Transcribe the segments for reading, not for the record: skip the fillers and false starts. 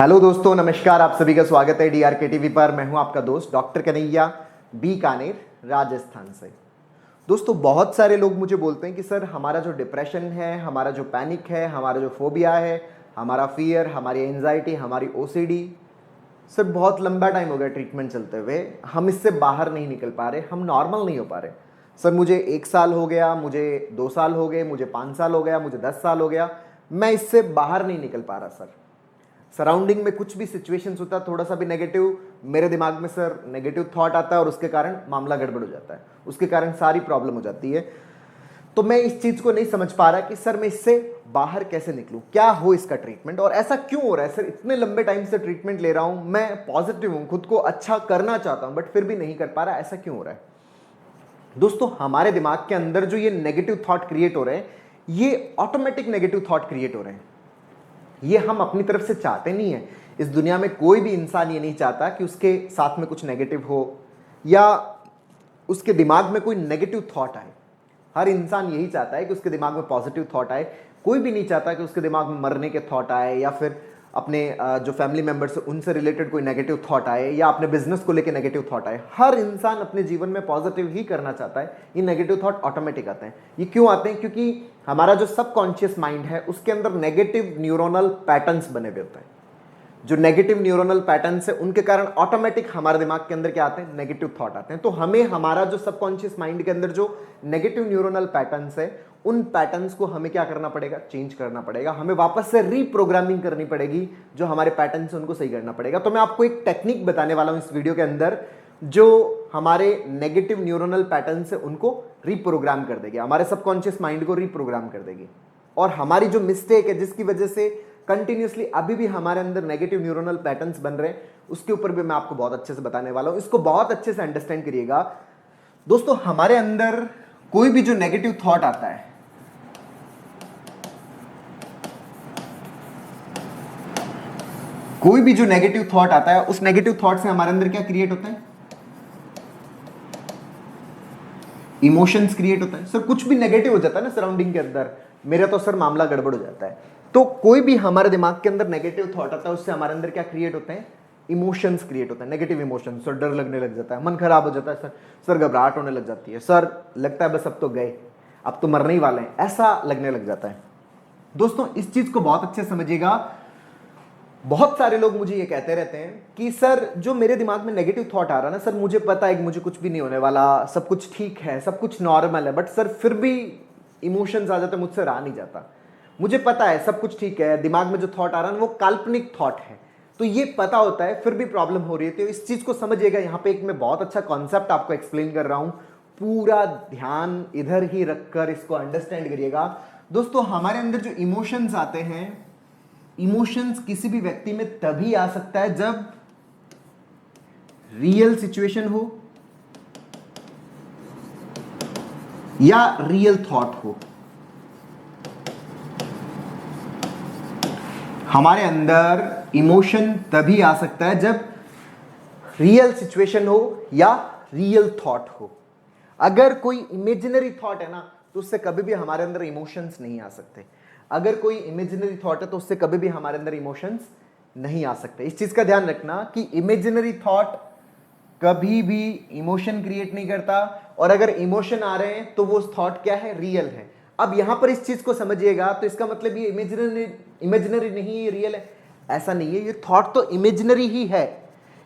Hello दोस्तों, नमस्कार। आप सभी का स्वागत है डीआरके टीवी पर। मैं हूं आपका दोस्त डॉक्टर कन्हैया, बीकानेर, राजस्थान से। दोस्तों, बहुत सारे लोग मुझे बोलते हैं कि सर हमारा जो डिप्रेशन है, हमारा जो पैनिक है, हमारा जो फोबिया है, हमारा फियर, हमारी एंजाइटी, हमारी ओसीडी, सर बहुत लंबा टाइम हो गया ट्रीटमेंट चलते हुए, हम इससे बाहर नहीं निकल पा रहे, हम नॉर्मल नहीं हो पा रहे। सर मुझे 1 साल हो गया, मुझे 2 साल हो गए, मुझे 5 साल हो गया, मुझे 10 साल हो गया, मैं इससे बाहर नहीं निकल पा रहा। सर सराउंडिंग में कुछ भी सिचुएशंस होता है, थोड़ा सा भी नेगेटिव, मेरे दिमाग में सर नेगेटिव थॉट आता है और उसके कारण मामला गड़बड़ हो जाता है, उसके कारण सारी प्रॉब्लम हो जाती है। तो मैं इस चीज को नहीं समझ पा रहा कि सर मैं इससे बाहर कैसे निकलूं, क्या हो इसका ट्रीटमेंट और ऐसा क्यों हो रहा है। सर इतने लंबे टाइम से ट्रीटमेंट ले रहा हूं, मैं पॉजिटिव हूं, खुद को अच्छा करना चाहता हूं, बट फिर भी नहीं कर पा रहा, ऐसा क्यों हो रहा है। दोस्तों, हमारे दिमाग के अंदर जो ये नेगेटिव थॉट क्रिएट हो रहे हैं, ये ऑटोमेटिक नेगेटिव थॉट क्रिएट हो रहे हैं। ये हम अपनी तरफ से चाहते नहीं है। इस दुनिया में कोई भी इंसान ये नहीं चाहता कि उसके साथ में कुछ नेगेटिव हो या उसके दिमाग में कोई नेगेटिव थॉट आए। हर इंसान यही चाहता है कि उसके दिमाग में पॉजिटिव थॉट आए। कोई भी नहीं चाहता कि उसके दिमाग में मरने के थॉट आए या फिर अपने जो फैमिली मेंबर्स है उनसे रिलेटेड कोई नेगेटिव थॉट आए या अपने बिजनेस को लेकर नेगेटिव थॉट आए। हर इंसान अपने जीवन में पॉजिटिव ही करना चाहता है। ये नेगेटिव थॉट ऑटोमेटिक आते हैं। ये क्यों आते हैं? क्योंकि हमारा जो सबकॉन्शियस माइंड है उसके अंदर नेगेटिव न्यूरोनल पैटर्न्स बने हुए होते हैं। जो नेगेटिव न्यूरोनल पैटर्न्स है उनके कारण ऑटोमेटिक हमारे दिमाग के अंदर क्या आते हैं? नेगेटिव थॉट आते हैं। तो हमें हमारा जो सबकॉन्शियस माइंड के अंदर जो नेगेटिव न्यूरोनल पैटर्न्स है उन पैटर्न्स को हमें क्या करना पड़ेगा? चेंज करना पड़ेगा। हमें वापस से रीप्रोग्रामिंग करनी पड़ेगी। जो हमारे पैटर्न्स है उनको सही करना पड़ेगा। तो मैं आपको एक टेक्निक बताने वाला हूं इस वीडियो के अंदर जो हमारे नेगेटिव न्यूरोनल पैटर्न्स है उनको रीप्रोग्राम कर देगी, हमारे सबकॉन्शियस माइंड को रीप्रोग्राम कर देगी। और हमारी जो मिस्टेक है जिसकी वजह से कंटिन्यूसली अभी भी हमारे अंदर नेगेटिव न्यूरोनल पैटर्न्स बन रहे हैं, उसके ऊपर भी मैं आपको बहुत अच्छे से बताने वाला हूं। इसको बहुत अच्छे से अंडरस्टैंड करिएगा। दोस्तों, हमारे अंदर कोई भी जो नेगेटिव थॉट आता है, कोई भी जो नेगेटिव थॉट आता है, उस नेगेटिव थॉट से हमारे अंदर क्या क्रिएट होता है? इमोशंस क्रिएट होता है। सर कुछ भी नेगेटिव हो जाता है ना सराउंडिंग के अंदर, मेरा तो सर मामला गड़बड़ हो जाता है। तो कोई भी हमारे दिमाग के अंदर नेगेटिव थॉट आता है, उससे हमारे अंदर क्या क्रिएट होते हैं? इमोशंस क्रिएट होता है, नेगेटिव इमोशंस। सर डर लगने लग जाता है, मन खराब हो जाता है, सर घबराहट होने लग जाती है, सर लगता है बस अब तो गए, अब तो मरने ही वाले हैं, ऐसा लगने लग जाता है। दोस्तों, इस चीज को बहुत अच्छे समझिएगा। बहुत सारे लोग मुझे ये कहते रहते हैं कि सर जो मेरे दिमाग में नेगेटिव थॉट आ रहा है ना, सर मुझे पता है कि मुझे कुछ भी नहीं होने वाला, सब कुछ ठीक है, सब कुछ नॉर्मल है, बट सर फिर भी इमोशंस आ जाते हैं, मुझसे रहा नहीं जाता। मुझे पता है सब कुछ ठीक है, दिमाग में जो थॉट आ रहा है वो काल्पनिक थॉट है, तो ये पता होता है, फिर भी प्रॉब्लम हो रही है। तो इस चीज को समझिएगा। यहाँ पे एक मैं बहुत अच्छा कॉन्सेप्ट आपको एक्सप्लेन कर रहा हूं, पूरा ध्यान इधर ही रखकर इसको अंडरस्टैंड करिएगा। दोस्तों, हमारे अंदर जो इमोशंस आते हैं, इमोशंस किसी भी व्यक्ति में तभी आ सकता है जब रियल सिचुएशन हो या रियल थॉट हो। हमारे अंदर इमोशन तभी आ सकता है जब रियल सिचुएशन हो या रियल थॉट हो। अगर कोई इमेजिनरी थॉट है ना, तो उससे कभी भी हमारे अंदर इमोशंस नहीं आ सकते। अगर कोई इमेजिनरी थॉट है तो उससे कभी भी हमारे अंदर इमोशंस नहीं आ सकते। इस चीज का ध्यान रखना कि इमेजिनरी थॉट कभी भी इमोशन क्रिएट नहीं करता, और अगर इमोशन आ रहे हैं तो वो थॉट क्या है? रियल है। अब यहां पर इस चीज को समझिएगा, तो इसका मतलब ये इमेजिनरी नहीं है, ये रियल है, ऐसा नहीं है। ये थॉट तो इमेजिनरी ही है,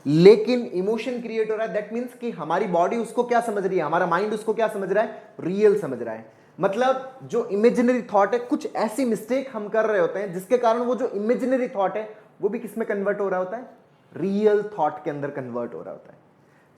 लेकिन इमोशन क्रिएट हो रहा है। दैट मीन्स कि हमारी बॉडी उसको क्या समझ रही है, हमारा माइंड उसको क्या समझ रहा है? रियल समझ रहा है। मतलब जो इमेजिनरी थॉट है, कुछ ऐसी मिस्टेक हम कर रहे होते हैं जिसके कारण वो जो इमेजिनरी थॉट है वो भी किस में कन्वर्ट हो रहा होता है? रियल थॉट के अंदर कन्वर्ट हो रहा होता है।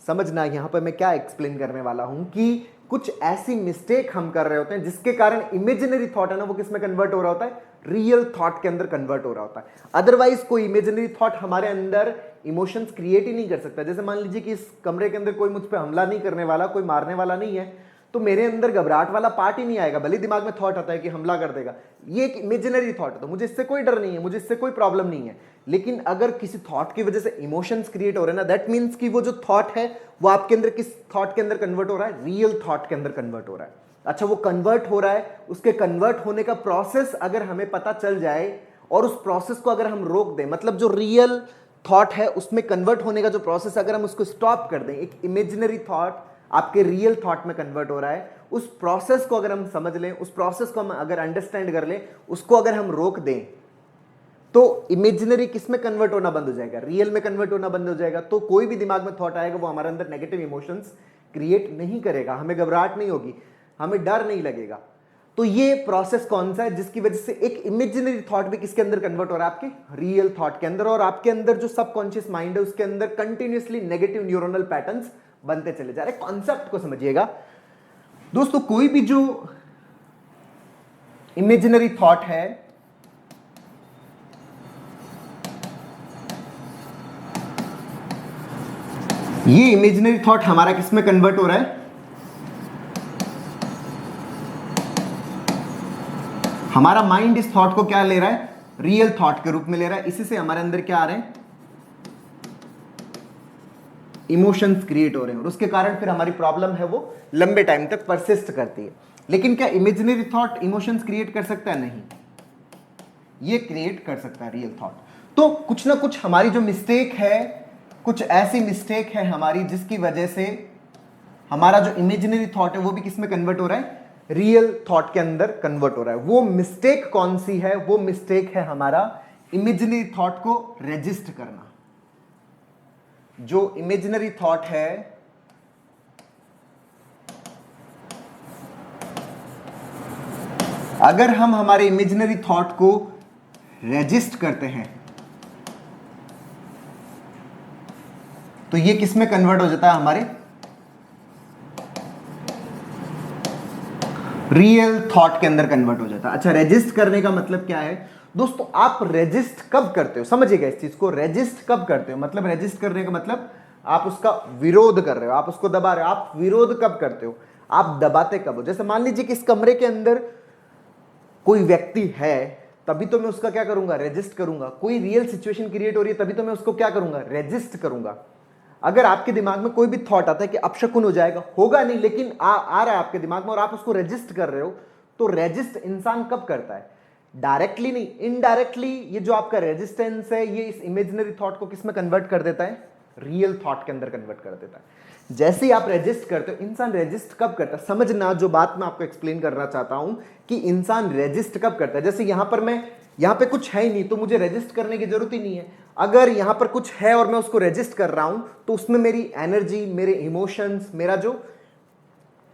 समझना, यहां पर मैं क्या एक्सप्लेन करने वाला हूं कि कुछ ऐसी मिस्टेक हम कर रहे होते हैं जिसके कारण इमेजिनरी थॉट है ना, वो किस में कन्वर्ट हो रहा होता है? रियल थॉट के अंदर कन्वर्ट हो रहा होता है। अदरवाइज कोई इमेजिनरी थॉट हमारे अंदर इमोशंस क्रिएट ही नहीं कर सकता। जैसे मान लीजिए कि इस कमरे के अंदर कोई मुझ पर हमला नहीं करने वाला, कोई मारने वाला नहीं है, तो मेरे अंदर घबराहट वाला पार्ट ही नहीं आएगा। भले दिमाग में थॉट आता है कि हमला कर देगा, ये एक इमेजिनरी थॉट है, तो मुझे इससे कोई डर नहीं है, मुझे इससे कोई प्रॉब्लम नहीं है। लेकिन अगर किसी थॉट की वजह से इमोशंस क्रिएट हो रहे हैं ना, दैट मीन्स कि वो जो थॉट है वो आपके अंदर किस थॉट के अंदर कन्वर्ट हो रहा है? रियल थॉट के अंदर कन्वर्ट हो रहा है। अच्छा, वो कन्वर्ट हो रहा है, उसके कन्वर्ट होने का प्रोसेस अगर हमें पता चल जाए और उस प्रोसेस को अगर हम रोक दें, मतलब जो रियल थॉट है उसमें कन्वर्ट होने का जो प्रोसेस, अगर हम उसको स्टॉप कर दें, एक इमेजिनरी थॉट आपके रियल थॉट में कन्वर्ट हो रहा है, उस प्रोसेस को अगर हम समझ लें, उस प्रोसेस को हम अगर अंडरस्टैंड कर लें, उसको अगर हम रोक दें, तो इमेजिनरी किस में कन्वर्ट होना बंद हो जाएगा, रियल में कन्वर्ट होना बंद हो जाएगा। तो कोई भी दिमाग में थॉट आएगा वो हमारे अंदर नेगेटिव इमोशंस क्रिएट नहीं करेगा, हमें घबराहट नहीं होगी, हमें डर नहीं लगेगा। तो ये प्रोसेस कौन सा है, जिसकी वजह से एक इमेजिनरी थॉट भी किसके अंदर कन्वर्ट हो रहा है, आपके रियल थॉट के अंदर, और आपके अंदर जो सबकॉन्शियस माइंड है उसके अंदर कंटिन्यूअसली नेगेटिव न्यूरोनल पैटर्न्स बनते चले जा रहे हैं। कॉन्सेप्ट को समझिएगा दोस्तों, कोई भी जो इमेजिनरी थॉट है, ये इमेजिनरी थॉट हमारा किस में कन्वर्ट हो रहा है, हमारा माइंड इस थॉट को क्या ले रहा है, रियल थॉट के रूप में ले रहा है। इसी से हमारे अंदर क्या आ रहे हैं, इमोशंस क्रिएट हो रहे हैं, और उसके कारण फिर हमारी प्रॉब्लम है वो लंबे टाइम तक परसिस्ट करती है। लेकिन क्या इमेजिनरी थॉट इमोशंस क्रिएट कर सकता है? नहीं, ये क्रिएट कर सकता है रियल थॉट। तो कुछ ना कुछ हमारी जो मिस्टेक है, कुछ ऐसी मिस्टेक है हमारी जिसकी वजह से हमारा जो इमेजिनरी थॉट है वो भी किस में कन्वर्ट हो रहा है, रियल थॉट के अंदर कन्वर्ट हो रहा है। वो मिस्टेक कौन सी है? वो मिस्टेक है हमारा इमेजिनरी थॉट को रेजिस्ट करना। जो इमेजिनरी थॉट है, अगर हम हमारे इमेजिनरी थॉट को रेजिस्ट करते हैं तो ये किस में कन्वर्ट हो जाता है, हमारे रियल थॉट के अंदर कन्वर्ट हो जाता है। अच्छा, रेजिस्ट करने का मतलब क्या है दोस्तों? आप रेजिस्ट कब करते हो, समझिएगा इस चीज को। रेजिस्ट कब करते हो, मतलब रेजिस्ट करने का मतलब आप उसका विरोध कर रहे हो, आप उसको दबा रहे हो। आप विरोध कब करते हो, आप दबाते कब हो? जैसे मान लीजिए कि इस कमरे के अंदर कोई व्यक्ति है, तभी तो मैं उसका क्या करूंगा, रेजिस्ट करूंगा। कोई रियल सिचुएशन क्रिएट हो रही है, तभी तो मैं उसको क्या करूंगा, रेजिस्ट करूंगा। अगर आपके दिमाग में कोई भी थॉट आता है कि अपशकुन हो जाएगा, होगा नहीं, लेकिन आ रहा है आपके दिमाग में और आप उसको रेजिस्ट कर रहे हो, तो रेजिस्ट इंसान कब करता है? डायरेक्टली नहीं, इनडायरेक्टली। ये जो आपका रेजिस्टेंस है, ये इस इमेजिनरी थॉट को किस में कन्वर्ट कर देता है, रियल थॉट के अंदर कन्वर्ट कर देता है। जैसे ही आप रेजिस्ट करते हो, इंसान रेजिस्ट कब करता है, समझना जो बात मैं आपको एक्सप्लेन करना चाहता हूं कि इंसान रेजिस्ट कब करता है। जैसे यहां पे कुछ है ही नहीं, तो मुझे रेजिस्ट करने की जरूरत ही नहीं है। अगर यहां पर कुछ है और मैं उसको रेजिस्ट कर रहा हूं, तो उसमें मेरी एनर्जी, मेरे इमोशंस, मेरा जो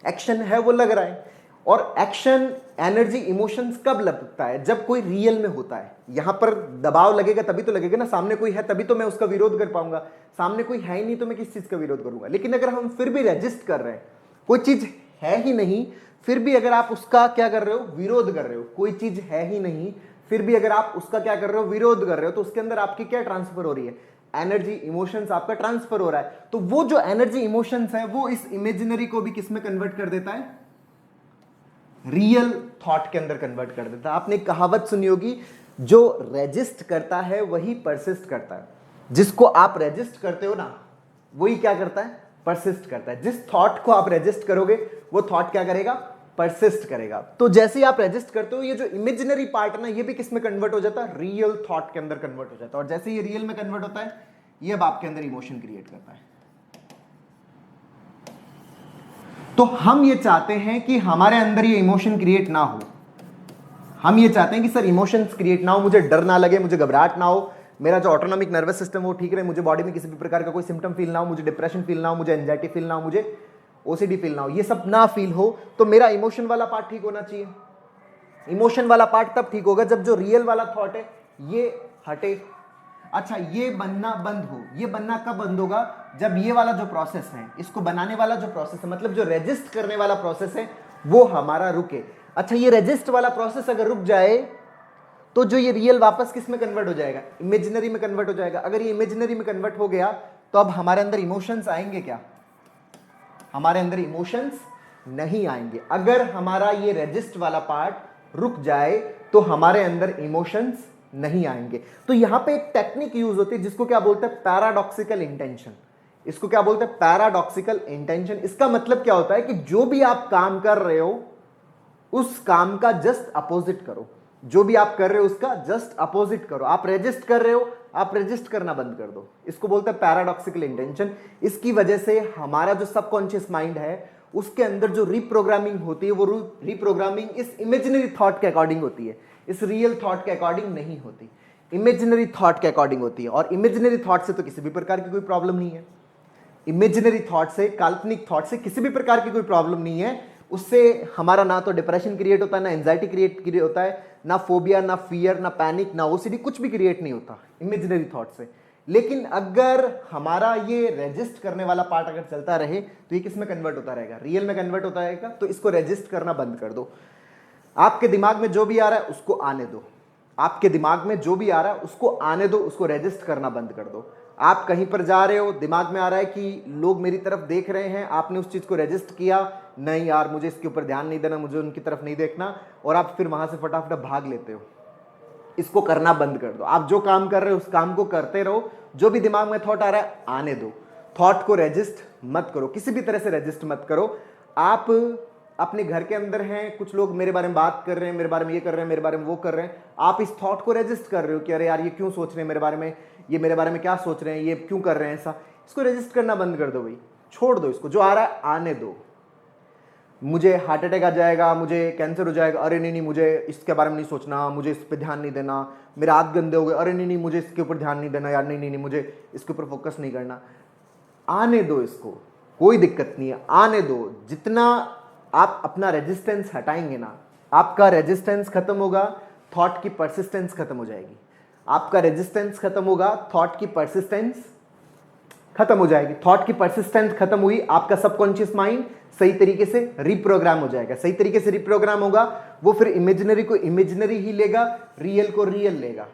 एक्शन है वो लग रहा है। और एक्शन, एनर्जी, इमोशंस कब लगता है, जब कोई रियल में होता है। यहां पर दबाव लगेगा तभी तो लगेगा ना, सामने कोई है तभी तो मैं उसका विरोध कर पाऊंगा। सामने कोई है ही नहीं तो मैं किस चीज का विरोध करूंगा। लेकिन अगर हम फिर भी रेजिस्ट कर रहे हैं, कोई चीज है ही नहीं, फिर भी अगर आप उसका क्या कर रहे हो, विरोध कर रहे हो, कोई चीज है ही नहीं, फिर भी अगर आप उसका क्या कर रहे हो, विरोध कर रहे हो, तो उसके अंदर आपकी क्या ट्रांसफर हो रही है, एनर्जी, इमोशंस आपका ट्रांसफर हो रहा है। तो वो जो एनर्जी, इमोशंस है, वो इस इमेजिनरी को भी किस में कन्वर्ट कर देता है, रियल थॉट के अंदर कन्वर्ट कर देता है। आपने एक कहावत सुनी होगी, जो रेजिस्ट करता है वही परसिस्ट करता है। जिसको आप रेजिस्ट करते हो ना, वही क्या करता है, परसिस्ट करता है। जिस थॉट को आप रेजिस्ट करोगे, वो थॉट क्या करेगा, परसिस्ट करेगा। तो जैसे ही आप रेजिस्ट करते हो, ये जो इमेजिनरी पार्ट है ना, ये भी किस में कन्वर्ट हो जाता है, रियल थॉट के अंदर कन्वर्ट हो जाता है। और जैसे ये रियल में कन्वर्ट होता है, ये अब आपके अंदर इमोशन क्रिएट करता है। तो हम ये चाहते हैं कि हमारे अंदर ये इमोशन क्रिएट ना हो। हम ये चाहते हैं कि सर इमोशंस क्रिएट ना हो, मुझे डर ना लगे, मुझे घबराहट ना हो, मेरा जो ऑटोनॉमिक नर्वस सिस्टम वो ठीक रहे, मुझे बॉडी में किसी भी प्रकार का कोई सिम्टम फील ना हो, मुझे डिप्रेशन फील ना हो, मुझे एंजाइटी फील ना हो, मुझे ओसीडी फील ना हो, ये सब ना फील हो। तो मेरा इमोशन वाला पार्ट ठीक होना चाहिए। इमोशन वाला पार्ट तब ठीक होगा जब जो रियल वाला थॉट है ये हटे। अच्छा, ये बनना बंद हो। ये बनना कब बंद होगा, जब ये वाला जो प्रोसेस है, इसको बनाने वाला जो प्रोसेस है, मतलब जो रेजिस्ट करने वाला प्रोसेस है, वो हमारा रुके। अच्छा, ये रेजिस्ट वाला प्रोसेस अगर रुक जाए, तो जो ये रियल वापस किस में कन्वर्ट हो जाएगा, इमेजिनरी में कन्वर्ट हो जाएगा। अगर ये इमेजिनरी में कन्वर्ट हो गया, तो अब हमारे अंदर इमोशंस आएंगे क्या, हमारे अंदर इमोशंस नहीं आएंगे। अगर हमारा ये रेजिस्ट वाला पार्ट रुक जाए, तो हमारे अंदर इमोशंस नहीं आएंगे। तो यहां पे एक टेक्निक यूज होती है जिसको क्या बोलते हैं, पैराडॉक्सिकल इंटेंशन। इसको क्या बोलते हैं, पैराडॉक्सिकल इंटेंशन। इसका मतलब क्या होता है कि जो भी आप काम कर रहे हो, उस काम का जस्ट अपोजिट करो। जो भी आप कर रहे हो उसका जस्ट अपोजिट करो। आप रेजिस्ट कर रहे हो, आप रेजिस्ट करना बंद कर दो। इसको बोलते हैं पैराडॉक्सिकल इंटेंशन। इसकी वजह से हमारा जो सबकॉन्शियस माइंड है उसके अंदर जो रीप्रोग्रामिंग होती है वो रीप्रोग्रामिंग इस इमेजिनरी थॉट के अकॉर्डिंग होती है, इस रियल थॉट के अकॉर्डिंग नहीं होती, इमेजिनरी थॉट के अकॉर्डिंग होती है। और इमेजिनरी थॉट से तो किसी भी प्रकार की कोई प्रॉब्लम नहीं है। इमेजिनरी थॉट से, काल्पनिक थॉट से किसी भी प्रकार की कोई प्रॉब्लम नहीं है। उससे हमारा ना तो डिप्रेशन क्रिएट होता है, ना एंजाइटी क्रिएट होता है, ना फोबिया, ना फियर, ना पैनिक, ना ओसीडी, कुछ भी क्रिएट नहीं होता इमेजिनरी थॉट से। लेकिन अगर हमारा ये रेजिस्ट करने वाला पार्ट अगर चलता रहे तो ये किस में कन्वर्ट होता रहेगा, रियल में कन्वर्ट होता रहेगा। तो इसको रेजिस्ट करना बंद कर दो। आपके दिमाग में जो भी आ रहा है उसको आने दो। आपके दिमाग में जो भी आ रहा है उसको आने दो, उसको रेजिस्ट करना बंद कर दो। आप कहीं पर जा रहे हो, दिमाग में आ रहा है कि लोग मेरी तरफ देख रहे हैं, आपने उस चीज को रेजिस्ट किया, नहीं यार मुझे इसके ऊपर ध्यान नहीं देना, मुझे उनकी तरफ नहीं देखना, और आप फिर वहां से फटाफट भाग लेते हो। इसको करना बंद कर दो। आप जो काम कर रहे हो उस काम को करते रहो। जो भी दिमाग में थॉट आ रहा है आने दो। थॉट को रेजिस्ट मत करो, किसी भी तरह से रेजिस्ट मत करो। आप अपने घर के अंदर हैं, कुछ लोग मेरे बारे में बात कर रहे हैं, मेरे बारे में ये कर रहे हैं, मेरे बारे में वो कर रहे हैं, आप इस थॉट को रेजिस्ट कर रहे हो कि अरे यार ये क्यों सोच रहे हैं मेरे बारे में, ये मेरे बारे में क्या सोच रहे हैं, ये क्यों कर रहे हैं ऐसा। इसको रेजिस्ट करना बंद कर दो भाई, छोड़ दो इसको। जो आ रहा है आने दो। मुझे हार्ट अटैक आ जाएगा, मुझे कैंसर हो जाएगा, अरे नहीं मुझे इसके बारे में नहीं सोचना, मुझे इस पर ध्यान नहीं देना, मेरे हाथ गंदे हो गए, अरे नहीं मुझे इसके ऊपर ध्यान नहीं देना यार, नहीं मुझे इसके ऊपर फोकस नहीं करना। आने दो इसको, कोई दिक्कत नहीं है, आने दो। जितना आप अपना रेजिस्टेंस हटाएंगे ना, आपका रेजिस्टेंस खत्म होगा, थॉट की परसिस्टेंस खत्म हो जाएगी। आपका रेजिस्टेंस खत्म होगा, थॉट की परसिस्टेंस खत्म हो जाएगी। थॉट की परसिस्टेंस खत्म हुई, आपका सबकॉन्शियस माइंड सही तरीके से रिप्रोग्राम हो जाएगा। सही तरीके से रिप्रोग्राम होगा, वो फिर इमेजिनरी को इमेजिनरी ही लेगा, रियल को रियल लेगा।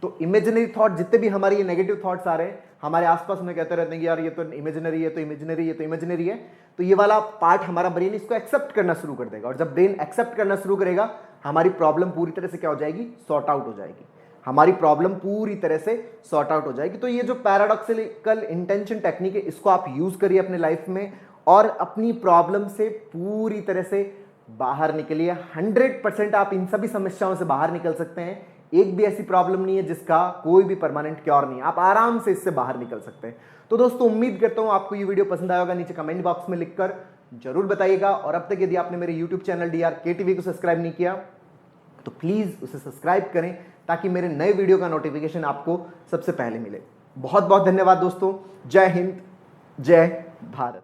तो इमेजिनरी थॉट, जितने भी हमारे ये नेगेटिव थॉट्स आ रहे हैं हमारे आसपास में, कहते रहते हैं कि यार ये तो इमेजिनरी है, तो इमेजिनरी है, तो इमेजिनरी है, तो ये वाला पार्ट हमारा ब्रेन इसको एक्सेप्ट करना शुरू कर देगा। और जब ब्रेन एक्सेप्ट करना शुरू करेगा, हमारी प्रॉब्लम पूरी तरह से क्या हो जाएगी, सॉर्ट आउट हो जाएगी। हमारी प्रॉब्लम पूरी तरह से सॉर्ट आउट हो जाएगी। तो ये जो पैराडॉक्सिकल इंटेंशन टेक्निक है, इसको आप यूज करिए अपने लाइफ में और अपनी प्रॉब्लम से पूरी तरह से बाहर निकलिए। 100% आप इन सभी समस्याओं से बाहर निकल सकते हैं। एक भी ऐसी प्रॉब्लम नहीं है जिसका कोई भी परमानेंट क्योर नहीं है, आप आराम से इससे बाहर निकल सकते हैं। तो दोस्तों उम्मीद करता हूं आपको ये वीडियो पसंद आया होगा। नीचे कमेंट बॉक्स में लिखकर जरूर बताइएगा। और अब तक यदि आपने मेरे यूट्यूब चैनल DRK TV को सब्सक्राइब नहीं किया तो प्लीज उसे सब्सक्राइब करें, ताकि मेरे नए वीडियो का नोटिफिकेशन आपको सबसे पहले मिले। बहुत बहुत धन्यवाद दोस्तों। जय हिंद, जय भारत।